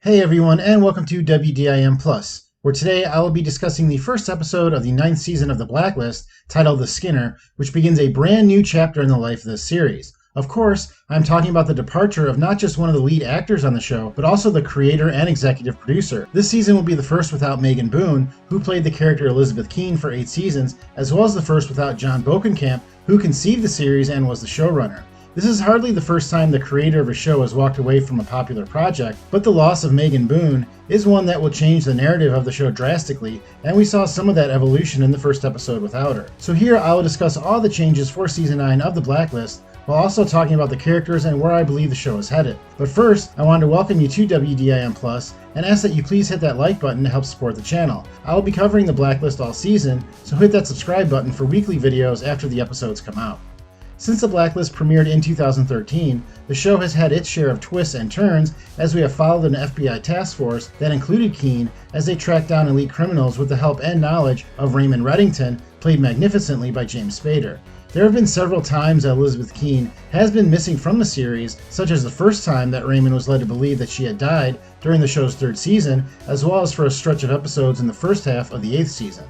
Hey everyone, and welcome to WDIM Plus, where today I will be discussing the first episode of the 9th season of the Blacklist, titled The Skinner, which begins a brand new chapter in the life of this series. Of course, I'm talking about the departure of not just one of the lead actors on the show, but also the creator and executive producer. This season will be the first without Megan Boone, who played the character Elizabeth Keene for 8 seasons, as well as the first without John Bokenkamp, who conceived the series and was the showrunner. This is hardly the first time the creator of a show has walked away from a popular project, but the loss of Megan Boone is one that will change the narrative of the show drastically, and we saw some of that evolution in the first episode without her. So here I will discuss all the changes for Season 9 of The Blacklist, while also talking about the characters and where I believe the show is headed. But first, I wanted to welcome you to WDIM Plus and ask that you please hit that like button to help support the channel. I will be covering The Blacklist all season, so hit that subscribe button for weekly videos after the episodes come out. Since The Blacklist premiered in 2013, the show has had its share of twists and turns as we have followed an FBI task force that included Keene as they tracked down elite criminals with the help and knowledge of Raymond Reddington, played magnificently by James Spader. There have been several times that Elizabeth Keene has been missing from the series, such as the first time that Raymond was led to believe that she had died during the show's 3rd season, as well as for a stretch of episodes in the first half of the 8th season.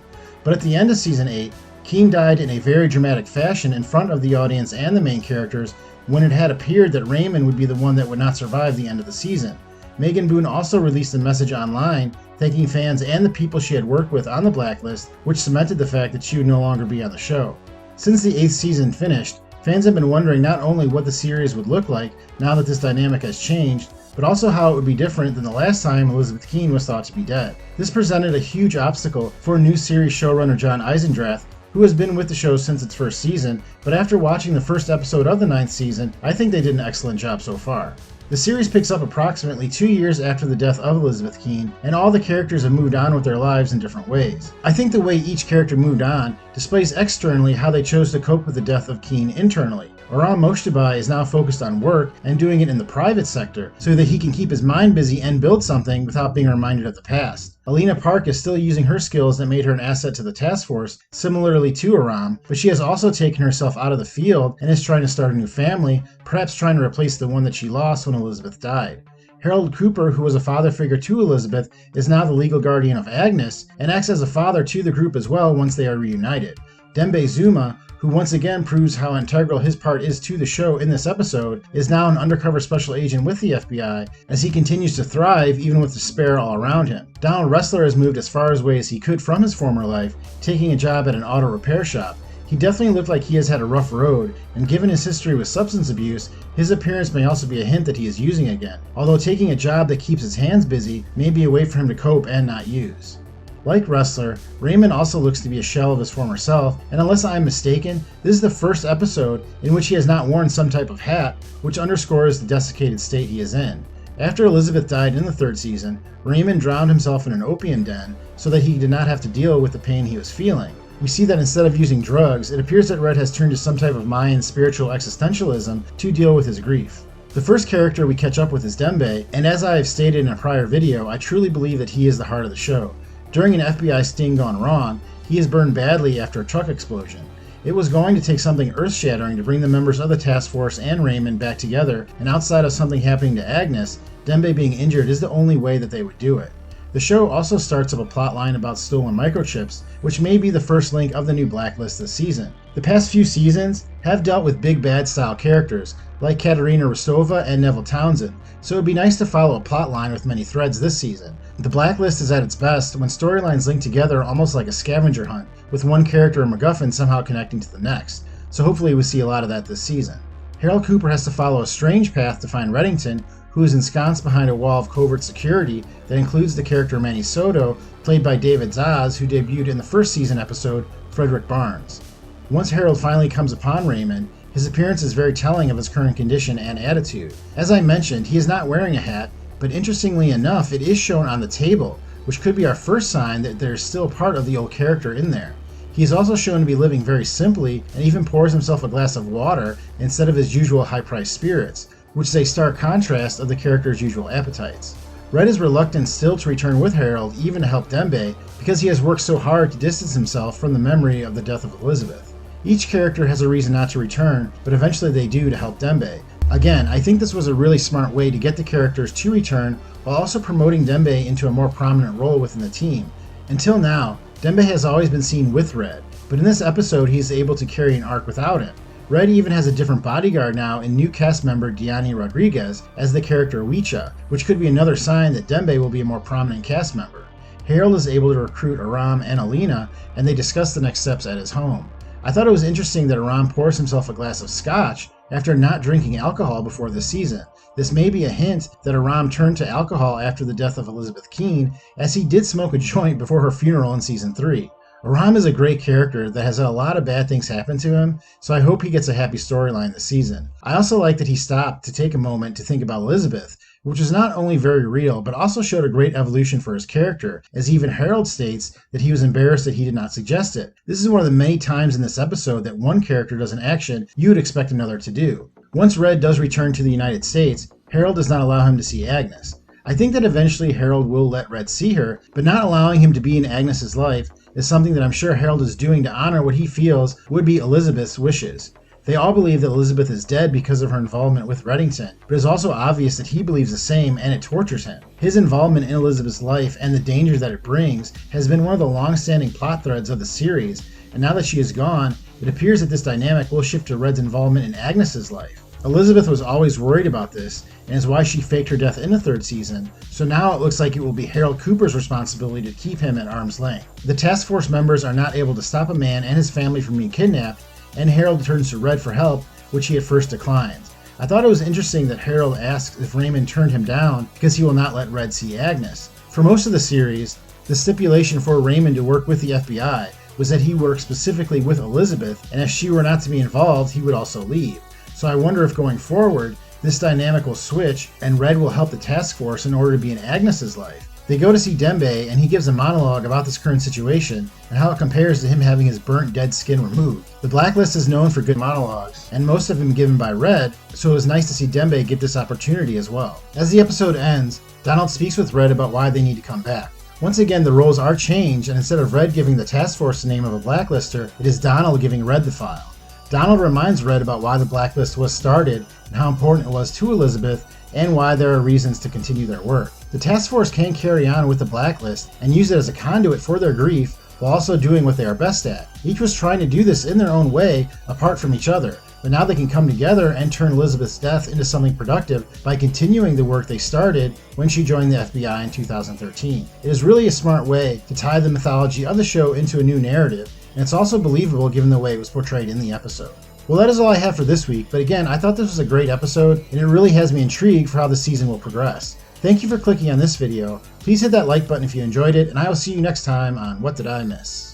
But at the end of Season 8, Keene died in a very dramatic fashion in front of the audience and the main characters when it had appeared that Raymond would be the one that would not survive the end of the season. Megan Boone also released a message online thanking fans and the people she had worked with on the Blacklist, which cemented the fact that she would no longer be on the show. Since the 8th season finished, fans have been wondering not only what the series would look like now that this dynamic has changed, but also how it would be different than the last time Elizabeth Keene was thought to be dead. This presented a huge obstacle for new series showrunner John Eisendrath, who has been with the show since its first season, but after watching the first episode of the 9th season, I think they did an excellent job so far. The series picks up approximately 2 years after the death of Elizabeth Keene, and all the characters have moved on with their lives in different ways. I think the way each character moved on displays externally how they chose to cope with the death of Keene internally. Oram Mojtaba is now focused on work and doing it in the private sector so that he can keep his mind busy and build something without being reminded of the past. Alina Park is still using her skills that made her an asset to the task force, similarly to Oram, but she has also taken herself out of the field and is trying to start a new family, perhaps trying to replace the one that she lost when Elizabeth died. Harold Cooper, who was a father figure to Elizabeth, is now the legal guardian of Agnes and acts as a father to the group as well once they are reunited. Dembe Zuma, who once again proves how integral his part is to the show in this episode, is now an undercover special agent with the FBI as he continues to thrive even with despair all around him. Donald Ressler has moved as far away as he could from his former life, taking a job at an auto repair shop. He definitely looked like he has had a rough road, and given his history with substance abuse, his appearance may also be a hint that he is using again, although taking a job that keeps his hands busy may be a way for him to cope and not use. Like Ressler, Raymond also looks to be a shell of his former self, and unless I am mistaken, this is the first episode in which he has not worn some type of hat, which underscores the desiccated state he is in. After Elizabeth died in the 3rd season, Raymond drowned himself in an opium den so that he did not have to deal with the pain he was feeling. We see that instead of using drugs, it appears that Red has turned to some type of Mayan spiritual existentialism to deal with his grief. The first character we catch up with is Dembe, and as I have stated in a prior video, I truly believe that he is the heart of the show. During an FBI sting gone wrong, he is burned badly after a truck explosion. It was going to take something earth-shattering to bring the members of the task force and Raymond back together, and outside of something happening to Agnes, Dembe being injured is the only way that they would do it. The show also starts up a plotline about stolen microchips, which may be the first link of the new Blacklist this season. The past few seasons have dealt with big bad style characters, like Katerina Rostova and Neville Townsend, so it would be nice to follow a plotline with many threads this season. The Blacklist is at its best when storylines link together almost like a scavenger hunt, with one character or MacGuffin somehow connecting to the next, so hopefully we see a lot of that this season. Harold Cooper has to follow a strange path to find Reddington, who is ensconced behind a wall of covert security that includes the character Manny Soto, played by David Zaz, who debuted in the 1st season episode Frederick Barnes. Once Harold finally comes upon Raymond, his appearance is very telling of his current condition and attitude. As I mentioned, he is not wearing a hat, but interestingly enough, it is shown on the table, which could be our first sign that there is still part of the old character in there. He is also shown to be living very simply and even pours himself a glass of water instead of his usual high-priced spirits, which is a stark contrast of the character's usual appetites. Red is reluctant still to return with Harold, even to help Dembe, because he has worked so hard to distance himself from the memory of the death of Elizabeth. Each character has a reason not to return, but eventually they do to help Dembe. Again, I think this was a really smart way to get the characters to return while also promoting Dembe into a more prominent role within the team. Until now, Dembe has always been seen with Red, but in this episode he is able to carry an arc without him. Red even has a different bodyguard now in new cast member Diani Rodriguez as the character Wicha, which could be another sign that Dembe will be a more prominent cast member. Harold is able to recruit Aram and Alina, and they discuss the next steps at his home. I thought it was interesting that Aram pours himself a glass of scotch after not drinking alcohol before this season. This may be a hint that Aram turned to alcohol after the death of Elizabeth Keene, as he did smoke a joint before her funeral in season 3. Aram is a great character that has had a lot of bad things happen to him, so I hope he gets a happy storyline this season. I also like that he stopped to take a moment to think about Elizabeth, which is not only very real, but also showed a great evolution for his character, as even Harold states that he was embarrassed that he did not suggest it. This is one of the many times in this episode that one character does an action you would expect another to do. Once Red does return to the United States, Harold does not allow him to see Agnes. I think that eventually Harold will let Red see her, but not allowing him to be in Agnes's life is something that I'm sure Harold is doing to honor what he feels would be Elizabeth's wishes. They all believe that Elizabeth is dead because of her involvement with Reddington, but it's also obvious that he believes the same and it tortures him. His involvement in Elizabeth's life and the danger that it brings has been one of the long-standing plot threads of the series, and now that she is gone, it appears that this dynamic will shift to Red's involvement in Agnes's life. Elizabeth was always worried about this, and is why she faked her death in the 3rd season, so now it looks like it will be Harold Cooper's responsibility to keep him at arm's length. The task force members are not able to stop a man and his family from being kidnapped, and Harold turns to Red for help, which he at first declines. I thought it was interesting that Harold asks if Raymond turned him down because he will not let Red see Agnes. For most of the series, the stipulation for Raymond to work with the FBI was that he worked specifically with Elizabeth, and if she were not to be involved, he would also leave. So I wonder if going forward, this dynamic will switch and Red will help the task force in order to be in Agnes's life. They go to see Dembe and he gives a monologue about this current situation and how it compares to him having his burnt dead skin removed. The Blacklist is known for good monologues, and most of them given by Red, so it was nice to see Dembe get this opportunity as well. As the episode ends, Donald speaks with Red about why they need to come back. Once again, the roles are changed, and instead of Red giving the task force the name of a blacklister, it is Donald giving Red the file. Donald reminds Red about why the Blacklist was started and how important it was to Elizabeth, and why there are reasons to continue their work. The task force can carry on with the Blacklist and use it as a conduit for their grief while also doing what they are best at. Each was trying to do this in their own way, apart from each other, but now they can come together and turn Elizabeth's death into something productive by continuing the work they started when she joined the FBI in 2013. It is really a smart way to tie the mythology of the show into a new narrative, and it's also believable given the way it was portrayed in the episode. Well, that is all I have for this week, but again, I thought this was a great episode, and it really has me intrigued for how the season will progress. Thank you for clicking on this video. Please hit that like button if you enjoyed it, and I will see you next time on What Did I Miss?